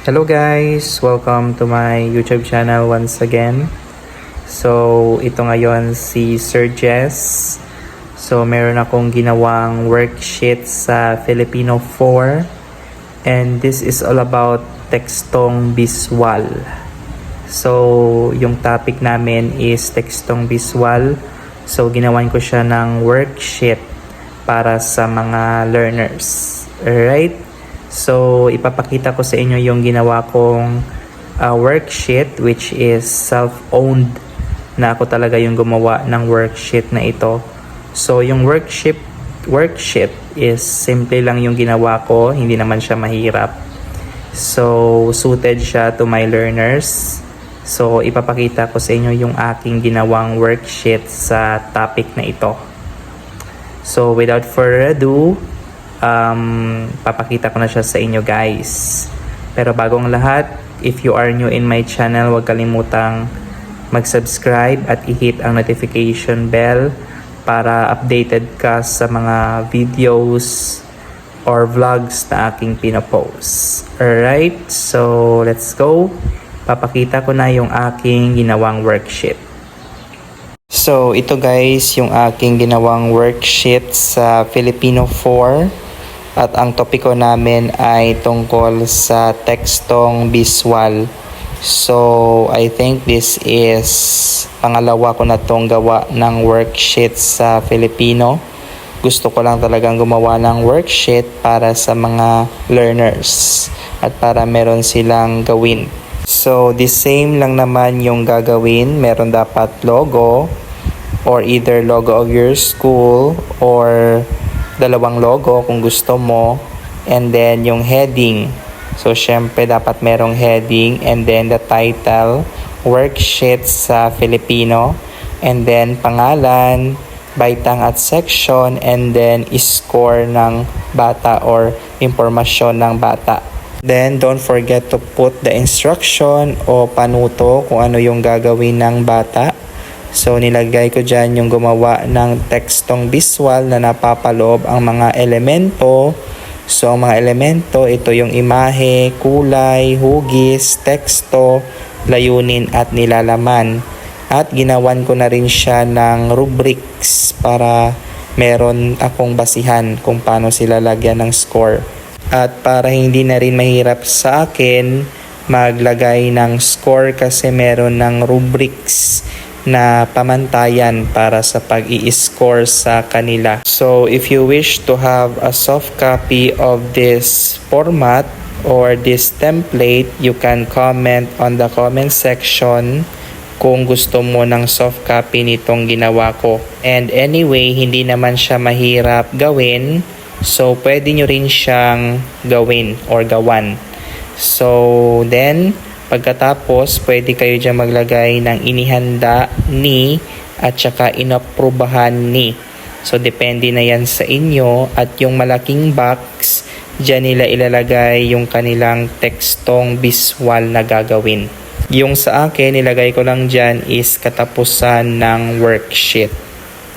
Hello guys! Welcome to my YouTube channel once again. So, ito ngayon si Sir Jess. So, meron akong ginawang worksheet sa Filipino 4. And this is all about tekstong biswal. So, yung topic namin is tekstong biswal. So, ginawan ko siya ng worksheet para sa mga learners. Alright? So, ipapakita ko sa inyo yung ginawa kong worksheet, which is self-owned na ako talaga yung gumawa ng worksheet na ito. So, yung worksheet is simple lang yung ginawa ko, hindi naman siya mahirap. So, suited siya to my learners. So, ipapakita ko sa inyo yung aking ginawang worksheet sa topic na ito. So, without further ado, papakita ko na siya sa inyo guys. Pero bago ang lahat, if you are new in my channel, huwag kalimutang mag-subscribe at i-hit ang notification bell para updated ka sa mga videos or vlogs na aking pinopost. Alright, so let's go. Papakita ko na yung aking ginawang worksheet. So ito guys, yung aking ginawang worksheet sa Filipino 4. At ang topiko namin ay tungkol sa tekstong biswal. So, I think this is pangalawa ko na tong gawa ng worksheet sa Filipino. Gusto ko lang talagang gumawa ng worksheet para sa mga learners at para meron silang gawin. So, the same lang naman yung gagawin. Meron dapat logo or either logo of your school or dalawang logo kung gusto mo, and then yung heading. So syempre dapat merong heading, and then the title, worksheet sa Filipino, and then pangalan, baitang at section, and then score ng bata or impormasyon ng bata. Then don't forget to put the instruction o panuto kung ano yung gagawin ng bata. So, nilagay ko dyan yung gumawa ng tekstong biswal na napapaloob ang mga elemento. So, ang mga elemento, ito yung imahe, kulay, hugis, teksto, layunin at nilalaman. At ginawan ko na rin siya ng rubrics para meron akong basihan kung paano sila lagyan ng score. At para hindi na rin mahirap sa akin maglagay ng score kasi meron ng rubrics na pamantayan para sa pag-i-score sa kanila. So, if you wish to have a soft copy of this format or this template, you can comment on the comment section kung gusto mo ng soft copy nitong ginawa ko. And anyway, hindi naman siya mahirap gawin. So, pwede nyo rin siyang gawin or gawan. So, then, pagkatapos, pwede kayo dyan maglagay ng inihanda ni at saka inaprubahan ni. So, depende na yan sa inyo. At yung malaking box, dyan nila ilalagay yung kanilang tekstong biswal na gagawin. Yung sa akin, nilagay ko lang dyan is katapusan ng worksheet.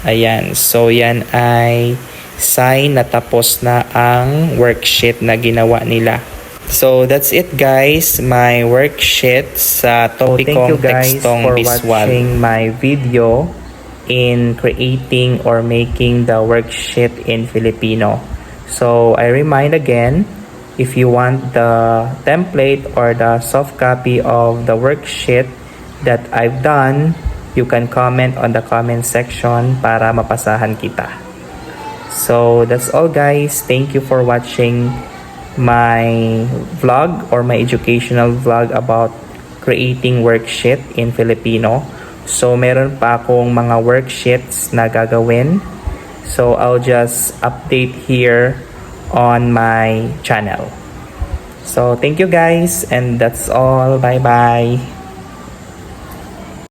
Ayan. So, yan ay sign na tapos na ang worksheet na ginawa nila. So, that's it guys, my worksheet sa topikong tekstong biswal. Thank you guys for watching my video in creating or making the worksheet in Filipino. So, I remind again, if you want the template or the soft copy of the worksheet that I've done, you can comment on the comment section para mapasahan kita. So, that's all guys. Thank you for watching my vlog or my educational vlog about creating worksheet in Filipino. So, meron pa akong mga worksheets na gagawin. So, I'll just update here on my channel. So, thank you guys, and that's all. Bye-bye.